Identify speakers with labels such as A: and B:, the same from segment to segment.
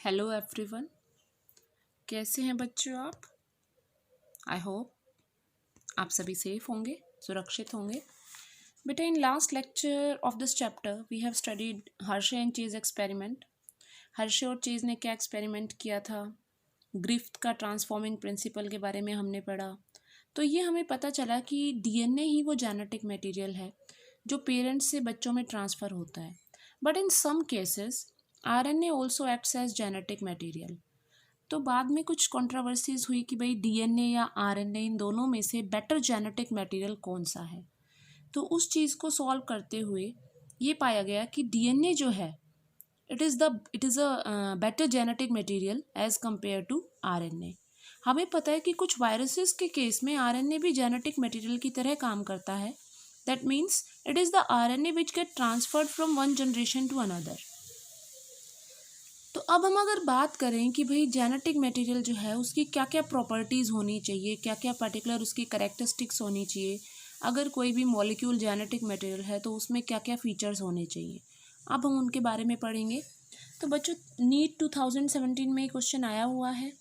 A: Hello everyone, कैसे हैं बच्चों आप। आई होप आप सभी सेफ होंगे, सुरक्षित होंगे। बेटा, in last lecture of this chapter we have studied Hershey and Chase experiment. Hershey और चेज ने क्या एक्सपेरिमेंट किया था, ग्रिफ्थ का ट्रांसफॉर्मिंग प्रिंसिपल के बारे में हमने पढ़ा। तो ये हमें पता चला कि डीएनए ही वो जेनेटिक मटेरियल है जो पेरेंट्स से बच्चों में ट्रांसफ़र होता है। But in some cases RNA also acts as genetic material. तो बाद में कुछ कंट्रोवर्सीज हुई कि भाई डीएनए या आरएनए इन दोनों में से बेटर जेनेटिक मटेरियल कौन सा है। तो उस चीज़ को सॉल्व करते हुए ये पाया गया कि डीएनए जो है it is a better genetic material as compare to RNA. हमें पता है कि कुछ वायरसेस के केस में आरएनए भी जेनेटिक मटेरियल की तरह काम करता है। That means it is the RNA which get transferred from one generation to another. तो अब हम अगर बात करें कि भाई जेनेटिक मटेरियल जो है उसकी क्या क्या प्रॉपर्टीज़ होनी चाहिए, क्या क्या पर्टिकुलर उसकी करेक्टरिस्टिक्स होनी चाहिए, अगर कोई भी मॉलिक्यूल जेनेटिक मटेरियल है तो उसमें क्या क्या फीचर्स होने चाहिए, अब हम उनके बारे में पढ़ेंगे। तो बच्चों, नीट 2017 में क्वेश्चन आया हुआ है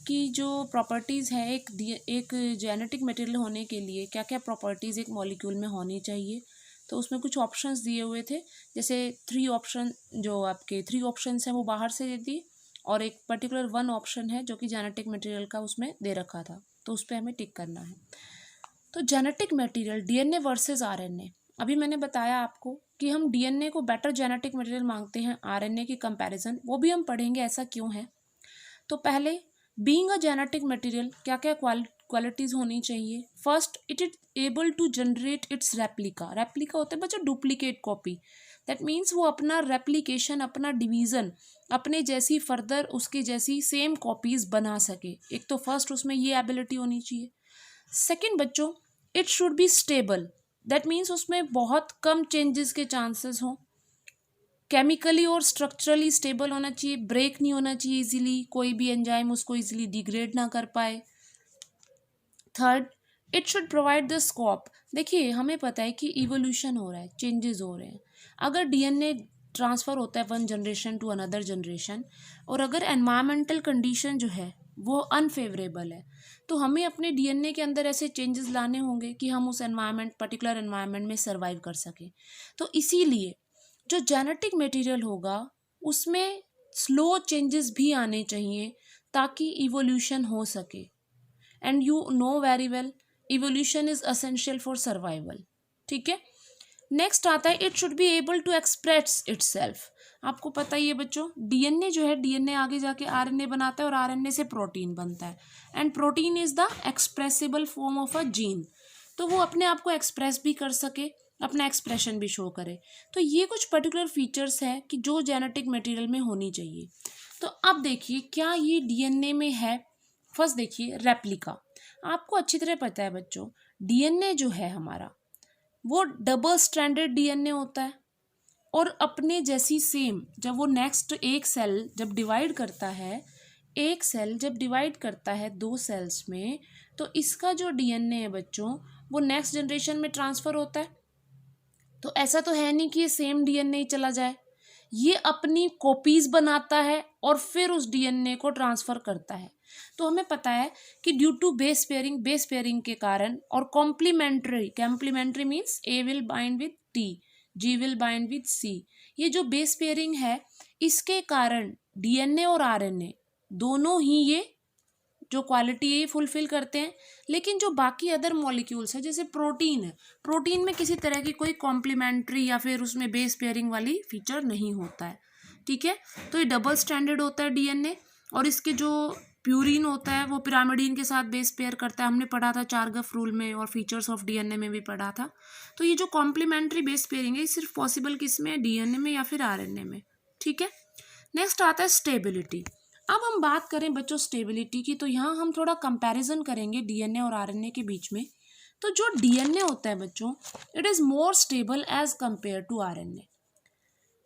A: कि जो प्रॉपर्टीज़ है एक जेनेटिक मटेरियल होने के लिए क्या क्या प्रॉपर्टीज़ एक मॉलिक्यूल में होनी चाहिए। तो उसमें कुछ ऑप्शंस दिए हुए थे, जैसे थ्री ऑप्शंस हैं वो बाहर से दे दी और एक पर्टिकुलर वन ऑप्शन है जो कि जेनेटिक मटेरियल का उसमें दे रखा था, तो उस पर हमें टिक करना है। तो genetic material DNA versus RNA, अभी मैंने बताया आपको कि हम डीएनए को बेटर जेनेटिक मटेरियल मांगते हैं आरएनए की कंपैरिजन, वो भी हम पढ़ेंगे ऐसा क्यों है। तो पहले बीइंग अ जेनेटिक मटेरियल क्या क्या क्वालिटीज़ होनी चाहिए। First, it is able to generate its replica होता है बच्चों डुप्लीकेट कॉपी। दैट मीन्स वो अपना रेप्लिकेशन, अपना डिवीज़न, अपने जैसी फर्दर उसके जैसी सेम कॉपीज़ बना सके। एक तो फर्स्ट उसमें ये एबिलिटी होनी चाहिए। सेकेंड बच्चों, it should be stable. That means उसमें बहुत कम चेंजेस के चांसेस हों। केमिकली और स्ट्रक्चरली स्टेबल होना चाहिए, ब्रेक नहीं होना चाहिए इजीली, कोई भी एंजाइम उसको इजीली डिग्रेड ना कर पाए। Third, it should provide the scope. देखिए, हमें पता है कि इवोल्यूशन हो रहा है, चेंजेस हो रहे हैं। अगर डीएनए ट्रांसफ़र होता है one generation to another generation और अगर एनवायरमेंटल कंडीशन जो है वो अनफेवरेबल है, तो हमें अपने डीएनए के अंदर ऐसे चेंजेस लाने होंगे कि हम उस पर्टिकुलर एनवायरमेंट में सर्वाइव कर सकें। तो इसीलिए जो जेनेटिक मटेरियल होगा उसमें स्लो चेंजेस भी आने चाहिए ताकि इवोल्यूशन हो सके। And you know very well, evolution is essential for survival. ठीक है, नेक्स्ट आता है it should be able to express itself. आपको पता ही है बच्चों, डीएनए जो है, डीएनए आगे जाके आरएनए बनाता है और आरएनए से प्रोटीन बनता है and protein is the expressible form of a gene. तो वो अपने आप को एक्सप्रेस भी कर सके, अपना एक्सप्रेशन भी शो करे। तो ये कुछ पर्टिकुलर फीचर्स हैं कि जो जेनेटिक मटेरियल में होनी चाहिए। तो अब देखिए क्या ये डीएनए में है। फर्स्ट देखिए रेप्लिका। आपको अच्छी तरह पता है बच्चों, डीएनए जो है हमारा वो डबल स्ट्रैंडेड डीएनए होता है और अपने जैसी सेम जब वो नेक्स्ट एक सेल जब डिवाइड करता है, एक सेल जब डिवाइड करता है दो सेल्स में, तो इसका जो डीएनए है बच्चों वो नेक्स्ट जनरेशन में ट्रांसफ़र होता है। तो ऐसा तो है नहीं कि ये सेम डीएनए ही चला जाए, ये अपनी कॉपीज बनाता है और फिर उस डीएनए को ट्रांसफर करता है। तो हमें पता है कि ड्यू टू बेस पेयरिंग के कारण और complementary means A will bind with T, G will bind with C, ये जो बेस पेयरिंग है इसके कारण डीएनए और आरएनए दोनों ही ये जो क्वालिटी है ये फुलफिल करते हैं। लेकिन जो बाकी अदर मॉलिक्यूल्स है जैसे प्रोटीन है, प्रोटीन में किसी तरह की कोई कॉम्प्लीमेंट्री या फिर उसमें बेस पेयरिंग वाली फीचर नहीं होता है। ठीक है, तो ये डबल स्टैंडर्ड होता है डीएनए और इसके जो प्यूरिन होता है वो पिरामिडीन के साथ बेस पेयर करता है। हमने पढ़ा था चारगफ रूल में और फीचर्स ऑफ डीएनए में भी पढ़ा था। तो ये जो कॉम्प्लीमेंट्री बेस पेयरिंग है ये सिर्फ पॉसिबल किस में, डीएनए में या फिर आरएनए में। ठीक है, नेक्स्ट आता है स्टेबिलिटी। अब हम बात करें बच्चों स्टेबिलिटी की, तो यहाँ हम थोड़ा कंपैरिजन करेंगे डीएनए और आरएनए के बीच में। तो जो डीएनए होता है बच्चों it is more stable as compare to RNA.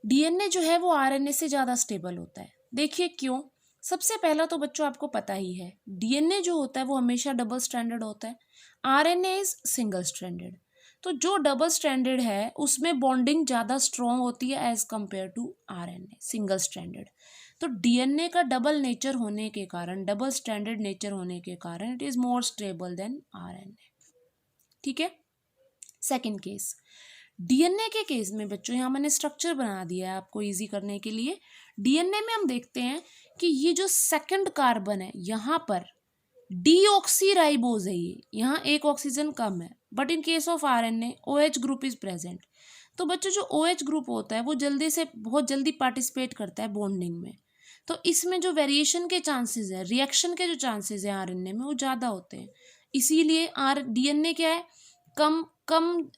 A: DNA जो है वो आरएनए से ज़्यादा स्टेबल होता है। देखिए क्यों। सबसे पहला तो बच्चों आपको पता ही है डीएनए जो होता है वो हमेशा डबल स्ट्रैंडेड होता है, आरएनए इज सिंगल स्ट्रैंडेड। तो जो डबल स्ट्रैंडेड है उसमें बॉन्डिंग ज़्यादा स्ट्रॉन्ग होती है as compare to RNA single stranded. तो डीएनए का डबल नेचर होने के कारण, डबल स्ट्रैंडेड नेचर होने के कारण it is more stable than RNA. ठीक है। सेकेंड केस, डीएनए के केस में बच्चों यहाँ मैंने स्ट्रक्चर बना दिया है आपको इजी करने के लिए। डीएनए में हम देखते हैं कि ये जो सेकंड कार्बन है यहाँ पर डीऑक्सीराइबोज है, ये यहाँ एक ऑक्सीजन कम है, but in case of RNA OH group is present. तो बच्चों जो OH ग्रुप होता है वो बहुत जल्दी पार्टिसिपेट करता है बॉन्डिंग में, तो इसमें जो वेरिएशन के चांसेस है, रिएक्शन के जो चांसेस है आरएनए में वो ज़्यादा होते हैं। इसीलिए डीएनए क्या है, कम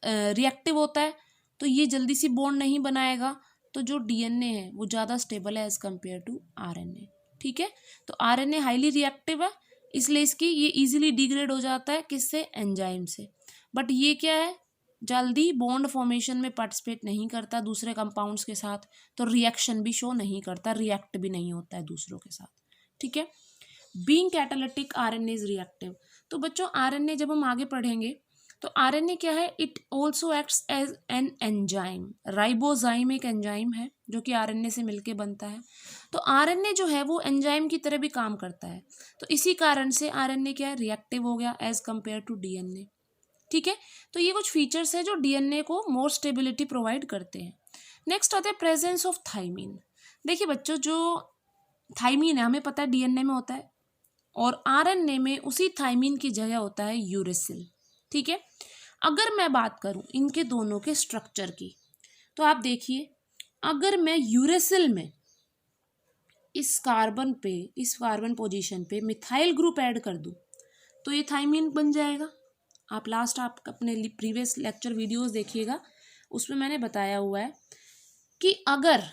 A: रिएक्टिव होता है, तो ये जल्दी सी बॉन्ड नहीं बनाएगा, तो जो डीएनए है वो ज़्यादा स्टेबल है एज कम्पेयर टू आरएनए। ठीक है। तो आरएनए हाईली रिएक्टिव है, इसलिए इसकी ये इजीली डिग्रेड हो जाता है किससे, एंजाइम से। बट ये क्या है, जल्दी बॉन्ड फॉर्मेशन में पार्टिसिपेट नहीं करता दूसरे कंपाउंड्स के साथ, तो रिएक्शन भी शो नहीं करता, रिएक्ट भी नहीं होता है दूसरों के साथ। ठीक है। Being catalytic RNA is reactive. तो बच्चों आरएनए जब हम आगे पढ़ेंगे तो आरएनए क्या है, it also acts as an enzyme. Ribozyme एक एंजाइम है जो कि आरएनए से मिलके बनता है, तो आरएनए जो है वो एंजाइम की तरह भी काम करता है, तो इसी कारण से आरएनए क्या है, रिएक्टिव हो गया एज कंपेयर टू डीएनए। ठीक है। तो ये कुछ फीचर्स है जो डीएनए को मोर स्टेबिलिटी प्रोवाइड करते हैं। नेक्स्ट आता है प्रेजेंस ऑफ थाइमीन। देखिए बच्चों जो थाइमीन है हमें पता है डीएनए में होता है, और आरएनए में उसी थाइमीन की जगह होता है यूरेसिल। ठीक है। अगर मैं बात करूं इनके दोनों के स्ट्रक्चर की, तो आप देखिए अगर मैं यूरेसिल में इस कार्बन पोजीशन पे मिथाइल ग्रुप ऐड कर दूं तो ये थाइमीन बन जाएगा। आप अपने प्रीवियस लेक्चर वीडियोस देखिएगा, उसमें मैंने बताया हुआ है कि अगर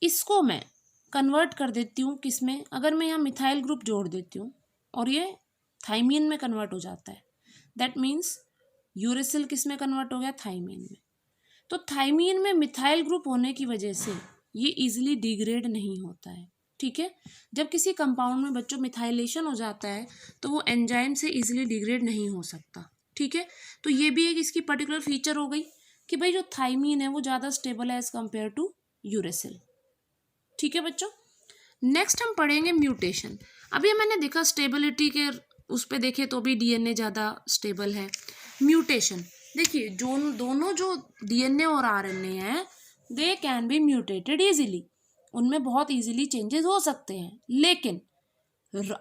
A: इसको मैं कन्वर्ट कर देती हूँ किसमें, अगर मैं यहाँ मिथाइल ग्रुप जोड़ देती हूँ और ये थाइमीन में कन्वर्ट हो जाता है, दैट मीन्स यूरेसिल किस में कन्वर्ट हो गया, थाइमीन में। तो थाइमीन में मिथाइल ग्रुप होने की वजह से ये इजीली डिग्रेड नहीं होता है। ठीक है। जब किसी कंपाउंड में बच्चों मिथाइलेशन हो जाता है तो वो एंजाइम से इजीली डिग्रेड नहीं हो सकता। ठीक है। तो ये भी एक इसकी पर्टिकुलर फीचर हो गई कि भाई जो थाइमीन है वो ज़्यादा स्टेबल है एज कम्पेयर टू यूरेसिल। ठीक है बच्चों। नेक्स्ट हम पढ़ेंगे म्यूटेशन। अभी मैंने देखा स्टेबिलिटी के उस पर देखे तो भी डीएनए ज़्यादा स्टेबल है। म्यूटेशन देखिए दोनों जो डीएनए और आरएनए हैं they can be mutated easily, उनमें बहुत इजीली चेंजेस हो सकते हैं, लेकिन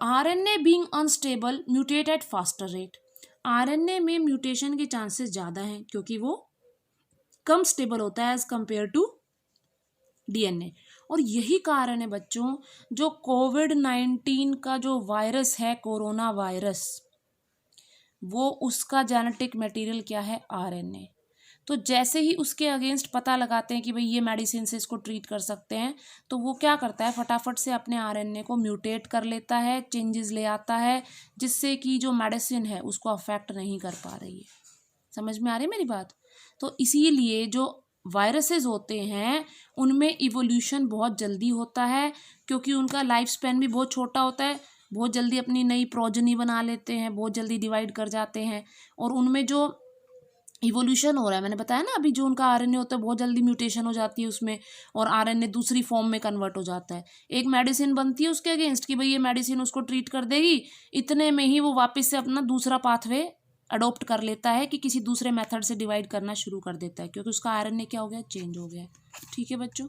A: RNA being unstable mutate eight faster rate. RNA में म्यूटेशन के चांसेस ज़्यादा हैं क्योंकि वो कम स्टेबल होता है एज कंपेयर टू डीएनए। और यही कारण है बच्चों जो कोविड-19 का जो वायरस है, कोरोना वायरस, वो उसका जेनेटिक मटेरियल क्या है, आरएनए। तो जैसे ही उसके अगेंस्ट पता लगाते हैं कि भाई ये मेडिसिन से इसको ट्रीट कर सकते हैं, तो वो क्या करता है, फटाफट से अपने आरएनए को म्यूटेट कर लेता है, चेंजेस ले आता है, जिससे कि जो मेडिसिन है उसको अफेक्ट नहीं कर पा रही है। समझ में आ रही है मेरी बात। तो इसीलिए जो वायरसेस होते हैं उनमें इवोल्यूशन बहुत जल्दी होता है, क्योंकि उनका लाइफ स्पैन भी बहुत छोटा होता है, बहुत जल्दी अपनी नई प्रोजनी बना लेते हैं, बहुत जल्दी डिवाइड कर जाते हैं, और उनमें जो इवोल्यूशन हो रहा है मैंने बताया ना अभी, जो उनका आरएनए होता है बहुत जल्दी म्यूटेशन हो जाती है उसमें, और आरएनए दूसरी फॉर्म में कन्वर्ट हो जाता है। एक मेडिसिन बनती है उसके अगेंस्ट कि भाई ये मेडिसिन उसको ट्रीट कर देगी, इतने में ही वो वापस से अपना दूसरा पाथवे अडोप्ट कर लेता है कि किसी दूसरे मेथड से डिवाइड करना शुरू कर देता है, क्योंकि उसका आरएनए क्या हो गया, चेंज हो गया। ठीक है बच्चों।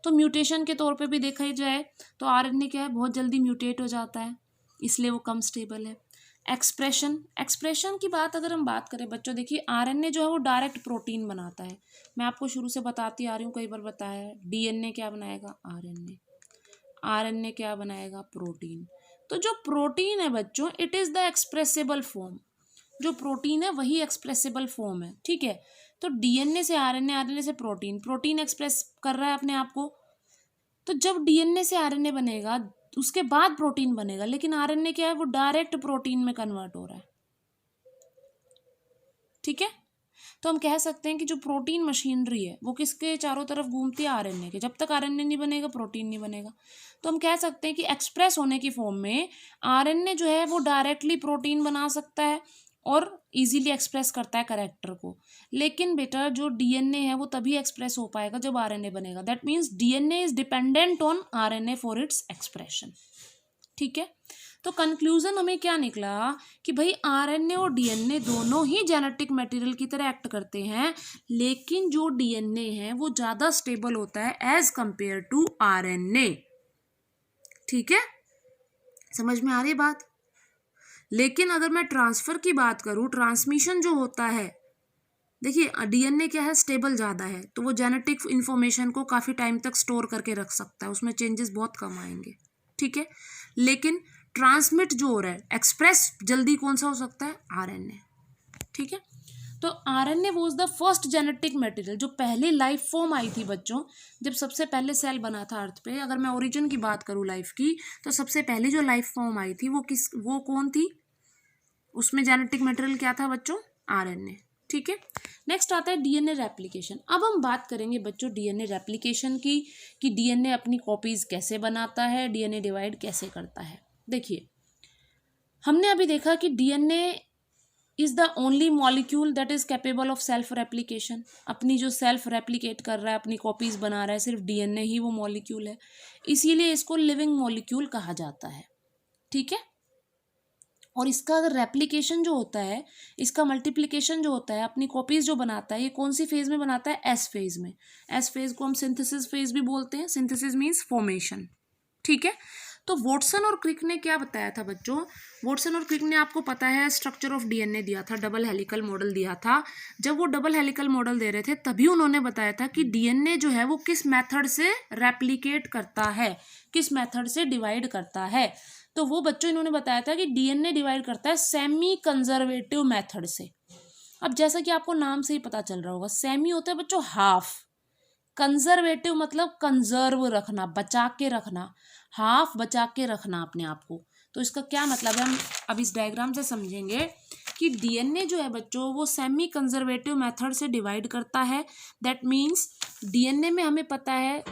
A: तो म्यूटेशन के तौर पे भी देखा ही जाए तो आरएनए क्या है, बहुत जल्दी म्यूटेट हो जाता है, इसलिए वो कम स्टेबल है। एक्सप्रेशन की अगर हम बात करें बच्चों, देखिए आरएनए जो है वो डायरेक्ट प्रोटीन बनाता है। मैं आपको शुरू से बताती आ रही हूँ, कई बार बताया है, डीएनए क्या बनाएगा, आरएनए क्या बनाएगा, प्रोटीन। तो जो प्रोटीन है बच्चों, it is the expressible form. जो प्रोटीन है वही एक्सप्रेसिबल फॉर्म है। ठीक है। तो डीएनए से आरएनए, आरएनए से प्रोटीन एक्सप्रेस कर रहा है अपने आप को। तो जब डीएनए से आरएनए बनेगा उसके बाद प्रोटीन बनेगा, लेकिन आरएनए क्या है, वो डायरेक्ट प्रोटीन में कन्वर्ट हो रहा है। ठीक है। तो हम कह सकते हैं कि जो प्रोटीन मशीनरी है वो किसके चारों तरफ घूमती है, आरएनए के। जब तक आरएनए नहीं बनेगा प्रोटीन नहीं बनेगा। तो हम कह सकते हैं कि एक्सप्रेस होने की फॉर्म में आरएनए जो है वो डायरेक्टली प्रोटीन बना सकता है, और इजीली एक्सप्रेस करता है कैरेक्टर को। लेकिन बेटा जो डीएनए है वो तभी एक्सप्रेस हो पाएगा जब आरएनए बनेगा। That means DNA is dependent on RNA for its expression. ठीक है, तो कंक्लूजन हमें क्या निकला कि भाई आरएनए और डीएनए दोनों ही जेनेटिक मटेरियल की तरह एक्ट करते हैं, लेकिन जो डीएनए है वो ज्यादा स्टेबल होता है एज कंपेयर टू आरएनए। ठीक है, समझ में आ रही बात। लेकिन अगर मैं ट्रांसफर की बात करूं, ट्रांसमिशन जो होता है, देखिए डीएनए क्या है, स्टेबल ज्यादा है, तो वो जेनेटिक इंफॉर्मेशन को काफी टाइम तक स्टोर करके रख सकता है, उसमें चेंजेस बहुत कम आएंगे। ठीक है, लेकिन ट्रांसमिट जो हो रहा है, एक्सप्रेस जल्दी कौन सा हो सकता है, आरएनए। ठीक है, तो RNA was the first genetic material, जो पहली लाइफ फॉर्म आई थी बच्चों, जब सबसे पहले सेल बना था अर्थ पे। अगर मैं ओरिजिन की बात करूं लाइफ की, तो सबसे पहली जो लाइफ फॉर्म आई थी वो कौन थी, उसमें जेनेटिक मटेरियल क्या था बच्चों, आरएनए। ठीक है, नेक्स्ट आता है डीएनए रेप्लिकेशन। अब हम बात करेंगे बच्चों डीएनए रेप्लिकेशन की, कि डीएनए अपनी कॉपीज कैसे बनाता है, डीएनए डिवाइड कैसे करता है। देखिए हमने अभी देखा कि DNA is the only molecule that is capable of self replication. अपनी जो सेल्फ रेप्लिकेट कर रहा है, अपनी कॉपीज बना रहा है, सिर्फ डीएनए ही वो मॉलिक्यूल है, इसीलिए इसको लिविंग मॉलिक्यूल कहा जाता है। ठीक है, और इसका अगर रेप्लिकेशन जो होता है, इसका मल्टीप्लिकेशन जो होता है, अपनी कॉपीज जो बनाता है, ये कौन सी फेज में बनाता है, एस फेज में। एस फेज को हम सिंथेसिस फेज भी बोलते हैं। Synthesis means formation. ठीक है, तो वॉटसन और क्रिक ने क्या बताया था बच्चों, वॉटसन और क्रिक ने आपको पता है स्ट्रक्चर ऑफ डीएनए दिया था, डबल हेलिकल मॉडल दिया था। जब वो डबल हेलिकल मॉडल दे रहे थे तभी उन्होंने बताया था कि डीएनए जो है वो किस मेथड से रेप्लिकेट करता है, किस मेथड से डिवाइड करता है। तो वो बच्चों इन्होंने बताया था कि डीएनए डिवाइड करता है सेमी कंजर्वेटिव मेथड से। अब जैसा कि आपको नाम से ही पता चल रहा होगा, सेमी होता है बच्चों हाफ, कंजर्वेटिव मतलब कंजर्व रखना, बचा के रखना, हाफ बचा के रखना अपने आप को। तो इसका क्या मतलब है, हम अब इस डायग्राम से समझेंगे कि डीएनए जो है बच्चों वो सेमी कंजर्वेटिव मेथड से डिवाइड करता है। दैट मीन्स डीएनए में हमें पता है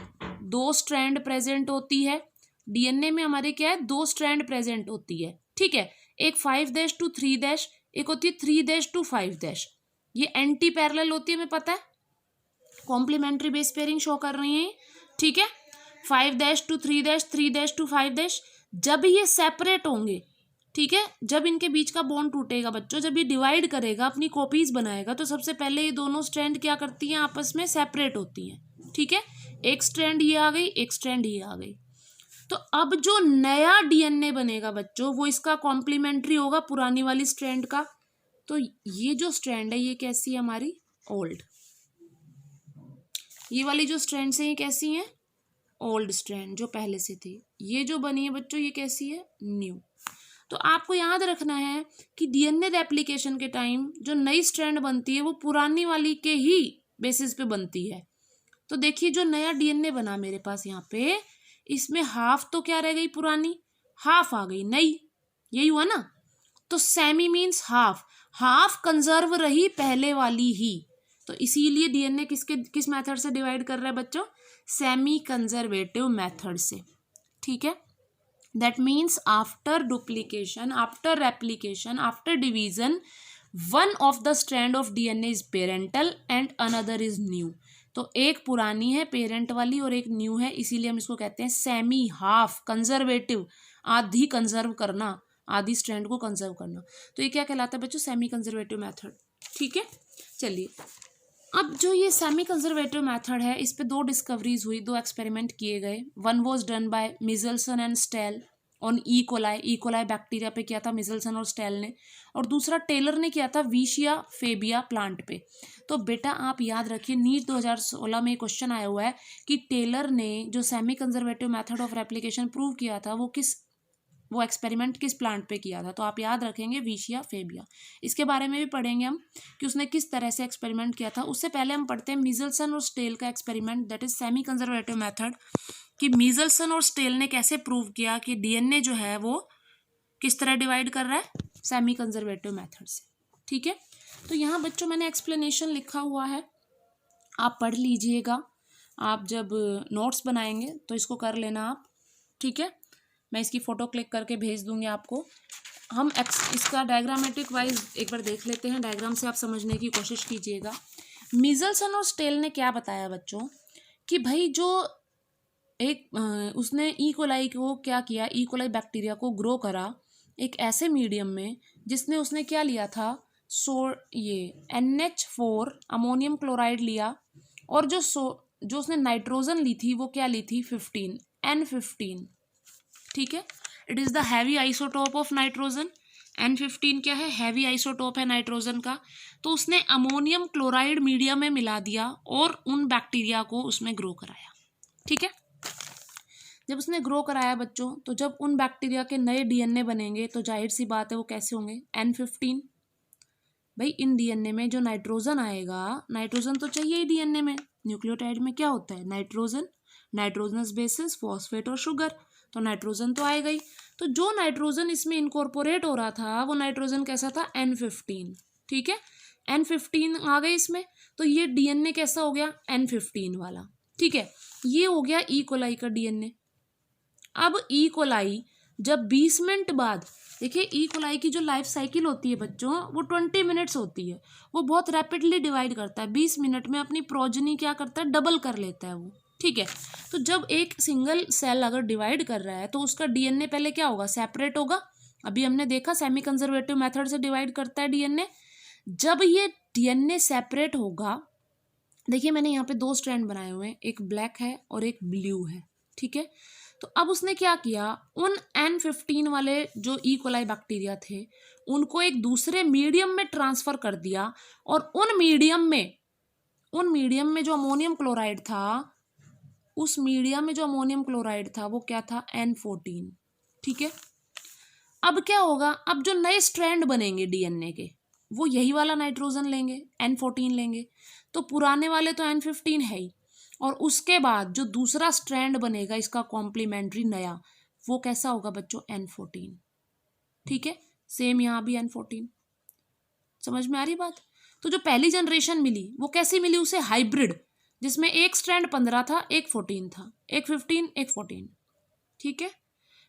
A: 2 स्ट्रैंड प्रेजेंट होती है, डीएनए में हमारे क्या है 2 स्ट्रैंड प्रेजेंट होती है। ठीक है, एक 5' to 3', एक होती है 3' to 5'। ये एंटी पैरेलल होती है, हमें पता है, कॉम्प्लीमेंट्री बेस पेयरिंग शो कर रही है। ठीक है, 5' to 3', 3' to 5'। जब ये सेपरेट होंगे, ठीक है, जब इनके बीच का बॉन्ड टूटेगा बच्चों, जब ये डिवाइड करेगा, अपनी कॉपीज बनाएगा, तो सबसे पहले ये दोनों स्ट्रैंड क्या करती हैं, आपस में सेपरेट होती हैं। ठीक है, एक स्ट्रैंड ये आ गई, एक स्ट्रैंड ये आ गई। तो अब जो नया डीएनए बनेगा बच्चों वो इसका कॉम्प्लीमेंट्री होगा पुरानी वाली स्ट्रैंड का। तो ये जो स्ट्रैंड है ये कैसी है, हमारी ओल्ड। ये वाली जो स्ट्रैंड्स हैं ये कैसी हैं, ओल्ड स्ट्रैंड जो पहले से थी। ये जो बनी है बच्चों ये कैसी है, न्यू। तो आपको याद रखना है कि डीएनए रेप्लिकेशन के टाइम जो नई स्ट्रैंड बनती है वो पुरानी वाली के ही बेसिस पे बनती है। तो देखिए जो नया डीएनए बना मेरे पास यहाँ पे, इसमें हाफ तो क्या रह गई, पुरानी, हाफ आ गई नई, यही हुआ ना। तो semi means half, half conserve रही पहले वाली ही। तो इसीलिए डीएनए किस मेथड से डिवाइड कर रहा है बच्चों, सेमी कंजर्वेटिव मेथड से। ठीक है, that means after duplication, after replication, after division, one of the strand of DNA is parental and another is new. तो एक पुरानी है पेरेंट वाली और एक न्यू है, इसीलिए हम इसको कहते हैं सेमी, हाफ, कंजर्वेटिव, आधी कंजर्व करना, आधी स्ट्रैंड को कंजर्व करना। तो ये क्या कहलाता है बच्चों, सेमी कंजर्वेटिव मेथड। ठीक है, चलिए अब जो ये सेमी कंजर्वेटिव मेथड है, इस पे 2 डिस्कवरीज हुई, 2 एक्सपेरिमेंट किए गए। One was done by Meselson and Stahl on E coli bacteria पे किया था मिजल्सन और स्टेल ने, और दूसरा टेलर ने किया था विशिया फेबिया प्लांट पे। तो बेटा आप याद रखिए, नीट 2016 में क्वेश्चन आया हुआ है कि टेलर ने जो semi conservative method of replication prove किया था वो एक्सपेरिमेंट किस प्लांट पे किया था। तो आप याद रखेंगे विशिया फेबिया। इसके बारे में भी पढ़ेंगे हम कि उसने किस तरह से एक्सपेरिमेंट किया था। उससे पहले हम पढ़ते हैं मिजल्सन और स्टेल का experiment, that is semi conservative method, कि मिजल्सन और स्टेल ने कैसे प्रूव किया कि डीएनए जो है वो किस तरह डिवाइड कर रहा है, सेमी कंजर्वेटिव मेथड से। ठीक है, तो यहाँ बच्चों मैंने एक्सप्लेनेशन लिखा हुआ है, आप पढ़ लीजिएगा। आप जब नोट्स बनाएंगे तो इसको कर लेना आप। ठीक है, मैं इसकी फ़ोटो क्लिक करके भेज दूंगी आपको। हम इसका डायग्रामेटिक वाइज एक बार देख लेते हैं, डायग्राम से आप समझने की कोशिश कीजिएगा। मीजल्सन और स्टेल ने क्या बताया बच्चों कि भाई जो एक उसने ई कोलाई को क्या किया, ई कोलाई बैक्टीरिया को ग्रो करा एक ऐसे मीडियम में जिसने उसने क्या लिया था, ये NH4 अमोनियम क्लोराइड लिया, और जो उसने नाइट्रोजन ली थी वो क्या ली थी, 15 N15। ठीक है, it is the heavy isotope of nitrogen. N15 क्या है, हैवी आइसोटोप है नाइट्रोजन का। तो उसने अमोनियम क्लोराइड मीडियम में मिला दिया और उन बैक्टीरिया को उसमें ग्रो कराया। ठीक है, जब उसने ग्रो कराया बच्चों, तो जब उन बैक्टीरिया के नए DNA बनेंगे तो जाहिर सी बात है वो कैसे होंगे, N15। भाई इन DNA में जो नाइट्रोजन आएगा, नाइट्रोजन तो चाहिए ही DNA में, न्यूक्लियोटाइड में क्या होता है, नाइट्रोजन, नाइट्रोजनस बेसिस, फॉस्फेट और शुगर, तो नाइट्रोजन तो आएगा ही। तो जो नाइट्रोजन इसमें इनकॉर्पोरेट हो रहा था वो नाइट्रोजन कैसा था, N15। ठीक है, N15 आ गए इसमें, तो ये DNA कैसा हो गया, N15 वाला। ठीक है, ये हो गया ई कोलाई का DNA। अब ई कोलाई जब 20 मिनट बाद, देखिए ई कोलाई की जो लाइफ साइकिल होती है बच्चों वो 20 मिनट्स होती है, वो बहुत रैपिडली डिवाइड करता है, 20 मिनट में अपनी प्रोजनी क्या करता है, डबल कर लेता है वो। ठीक है, तो जब एक सिंगल सेल अगर डिवाइड कर रहा है तो उसका DNA पहले क्या होगा, सेपरेट होगा। अभी हमने देखा सेमी कंजर्वेटिव मेथड से डिवाइड करता है DNA। जब ये DNA सेपरेट होगा, देखिए मैंने यहाँ पे 2 स्ट्रैंड बनाए हुए हैं, एक ब्लैक है और एक ब्लू है। ठीक है, तो अब उसने क्या किया, उन N15 वाले जो ई कोलाई बैक्टीरिया थे उनको एक दूसरे मीडियम में ट्रांसफर कर दिया, और उन मीडियम में जो अमोनियम क्लोराइड था, उस मीडियम में जो अमोनियम क्लोराइड था वो क्या था, N14। ठीक है, अब क्या होगा, अब जो नए स्ट्रैंड बनेंगे DNA के वो यही वाला नाइट्रोजन लेंगे, N14 लेंगे, तो पुराने वाले तो N15 है ही, और उसके बाद जो दूसरा स्ट्रैंड बनेगा इसका कॉम्प्लीमेंट्री नया, वो कैसा होगा बच्चों, N14। ठीक है, सेम यहाँ भी N14। समझ में आ रही बात। तो जो पहली जनरेशन मिली वो कैसी मिली, उसे हाइब्रिड, जिसमें एक स्ट्रैंड 15 था, एक 14 था, एक 15 एक 14। ठीक है,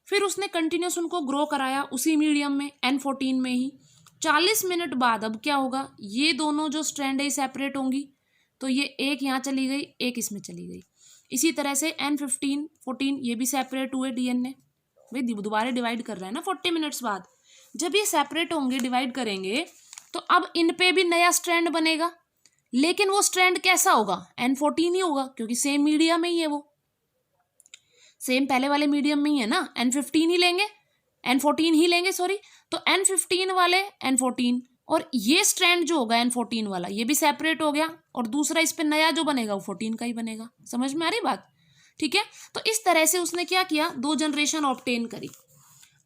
A: फिर उसने कंटिन्यूस उनको ग्रो कराया उसी मीडियम में, N14 में ही। 40 मिनट बाद अब क्या होगा, ये दोनों जो स्ट्रैंड है सेपरेट होंगी, तो ये एक यहाँ चली गई, एक इसमें चली गई। इसी तरह से N15 14 ये भी सेपरेट हुए DNA। भाई दोबारा डिवाइड कर रहा है ना 40 मिनट्स बाद। जब ये सेपरेट होंगे, डिवाइड करेंगे, तो अब इन पे भी नया स्ट्रैंड बनेगा, लेकिन वो स्ट्रैंड कैसा होगा, N14 ही होगा, क्योंकि सेम मीडियम में ही है, वो सेम पहले वाले मीडियम में ही है ना। N15 ही लेंगे, N14 ही लेंगे सॉरी, तो N15 वाले N14, और ये स्ट्रैंड जो होगा N14 वाला ये भी सेपरेट हो गया, और दूसरा इस पे नया जो बनेगा वो 14 का ही बनेगा। समझ में आ रही बात। ठीक है, तो इस तरह से उसने क्या किया, 2 जनरेशन ऑब्टेन करी।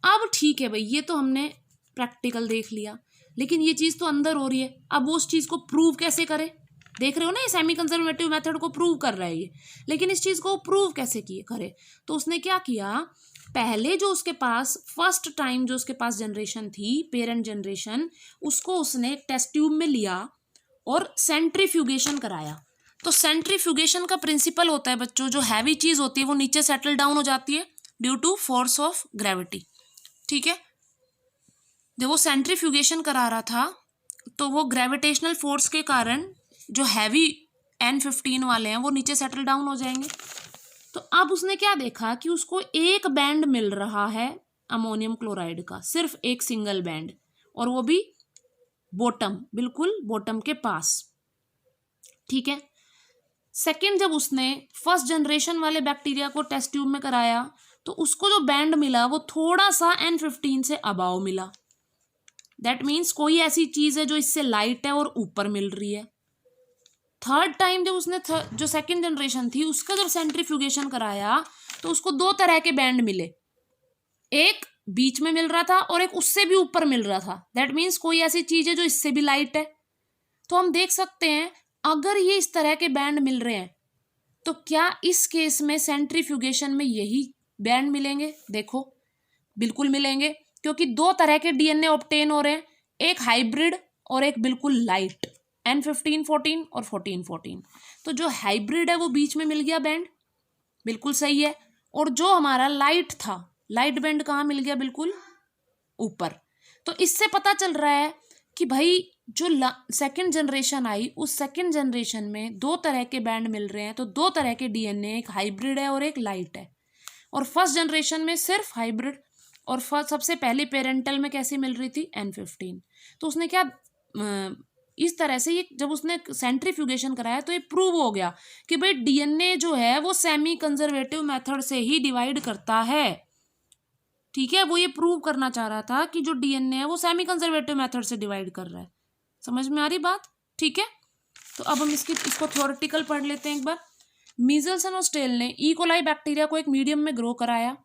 A: अब ठीक है भाई, ये तो हमने प्रैक्टिकल देख लिया, लेकिन ये चीज़ तो अंदर हो रही है, अब वो उस चीज़ को प्रूव कैसे करे। देख रहे हो ना, ये सेमी कंजर्वेटिव मेथड को प्रूव कर रहा है ये, लेकिन इस चीज़ को प्रूव कैसे करे। तो उसने क्या किया, पहले जो उसके पास फर्स्ट टाइम जो उसके पास जनरेशन थी, पेरेंट जनरेशन, उसको उसने टेस्ट ट्यूब में लिया और सेंट्रीफ्यूगेशन कराया। तो सेंट्रीफ्यूगेशन का प्रिंसिपल होता है बच्चों, जो हैवी चीज़ होती है वो नीचे सेटल डाउन हो जाती है due to force of gravity. ठीक है, जब वो सेंट्रीफ्यूगेशन करा रहा था तो वो ग्रेविटेशनल फोर्स के कारण जो हैवी N15 वाले हैं वो नीचे सेटल डाउन हो जाएंगे। तो अब उसने क्या देखा कि उसको एक बैंड मिल रहा है अमोनियम क्लोराइड का, सिर्फ एक सिंगल बैंड, और वो भी बॉटम, बिल्कुल बॉटम के पास। ठीक है, सेकंड जब उसने फर्स्ट जनरेशन वाले बैक्टीरिया को टेस्ट ट्यूब में कराया तो उसको जो बैंड मिला वो थोड़ा सा N15 से अबाव मिला। दैट मीन्स कोई ऐसी चीज है जो इससे लाइट है और ऊपर मिल रही है। थर्ड टाइम जब उसने जो सेकंड जनरेशन थी उसका जब सेंट्रीफ्यूगेशन कराया तो उसको 2 तरह के बैंड मिले, एक बीच में मिल रहा था और एक उससे भी ऊपर मिल रहा था। दैट मीन्स कोई ऐसी चीज है जो इससे भी लाइट है। तो हम देख सकते हैं अगर ये इस तरह के बैंड मिल रहे हैं तो क्या इस केस में सेंट्रीफ्यूगेशन में यही बैंड मिलेंगे। देखो बिल्कुल मिलेंगे, क्योंकि 2 तरह के DNA ऑब्टेन हो रहे हैं, एक हाइब्रिड और एक बिल्कुल लाइट, N15-14 और 14-14। तो जो हाइब्रिड है वो बीच में मिल गया बैंड, बिल्कुल सही है, और जो हमारा लाइट था, लाइट बैंड कहाँ मिल गया, बिल्कुल ऊपर। तो इससे पता चल रहा है कि भाई जो सेकंड जनरेशन आई, उस सेकंड जनरेशन में दो तरह के बैंड मिल रहे हैं, तो दो तरह के डीएनए, एक हाइब्रिड है और एक लाइट है। और फर्स्ट जनरेशन में सिर्फ हाइब्रिड, और सबसे पहले पेरेंटल में कैसी मिल रही थी, N15। तो उसने क्या इस तरह से ये जब उसने सेंट्रीफ्यूगेशन कराया तो ये प्रूव हो गया कि भाई डीएनए जो है वो सेमी कंजर्वेटिव मेथड से ही डिवाइड करता है। ठीक है, वो ये प्रूव करना चाह रहा था कि जो डीएनए है वो सेमी कंजर्वेटिव मेथड से डिवाइड कर रहा है। समझ में आ रही बात? ठीक है, तो अब हम इसको थ्योरेटिकल पढ़ लेते हैं एक बार। मीजल्सन और स्टेल ने ई कोलाई बैक्टीरिया को एक मीडियम में ग्रो कराया।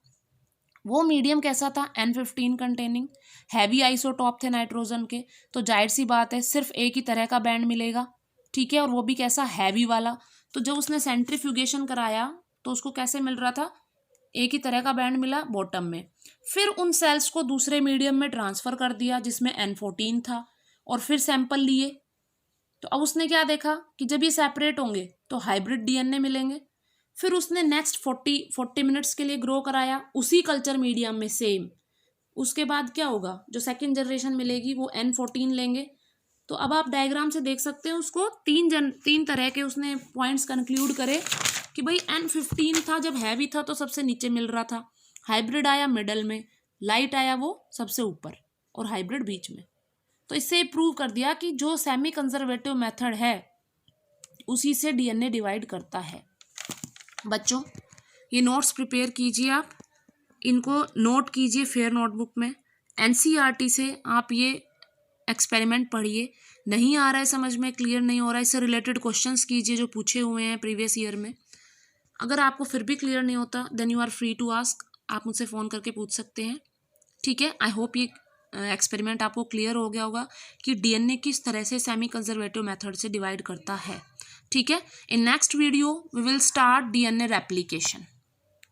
A: वो मीडियम कैसा था, N15 कंटेनिंग, हैवी आइसोटॉप थे नाइट्रोजन के, तो जाहिर सी बात है सिर्फ एक ही तरह का बैंड मिलेगा। ठीक है, और वो भी कैसा, हैवी वाला। तो जब उसने सेंट्रीफ्यूगेशन कराया तो उसको कैसे मिल रहा था, एक ही तरह का बैंड मिला बॉटम में। फिर उन सेल्स को दूसरे मीडियम में ट्रांसफर कर दिया जिसमें N14 था, और फिर सैंपल लिए। तो अब उसने क्या देखा कि जब ये सेपरेट होंगे तो हाइब्रिड डीएनए मिलेंगे। फिर उसने नेक्स्ट 40 मिनट्स के लिए ग्रो कराया उसी कल्चर मीडियम में सेम। उसके बाद क्या होगा, जो सेकंड जनरेशन मिलेगी वो N14 लेंगे। तो अब आप डायग्राम से देख सकते हैं उसको तीन तरह के उसने पॉइंट्स कंक्लूड करे कि भाई N15 था जब हैवी था तो सबसे नीचे मिल रहा था, हाइब्रिड आया मिडल में, लाइट आया वो सबसे ऊपर, और हाइब्रिड बीच में। तो इससे प्रूव कर दिया कि जो सेमी कंजर्वेटिव मेथड है उसी से डीएनए डिवाइड करता है। बच्चों ये नोट्स प्रिपेयर कीजिए, आप इनको नोट कीजिए फेयर नोटबुक में। एनसीईआरटी से आप ये एक्सपेरिमेंट पढ़िए। नहीं आ रहा है समझ में, क्लियर नहीं हो रहा है, इससे रिलेटेड क्वेश्चंस कीजिए जो पूछे हुए हैं प्रीवियस ईयर में। अगर आपको फिर भी क्लियर नहीं होता then you are free to ask, आप मुझसे फ़ोन करके पूछ सकते हैं। ठीक है, आई होप ये एक्सपेरिमेंट आपको क्लियर हो गया होगा कि डीएनए किस तरह से सेमी कंजर्वेटिव मेथड से डिवाइड करता है। ठीक है, in next video we will start DNA replication.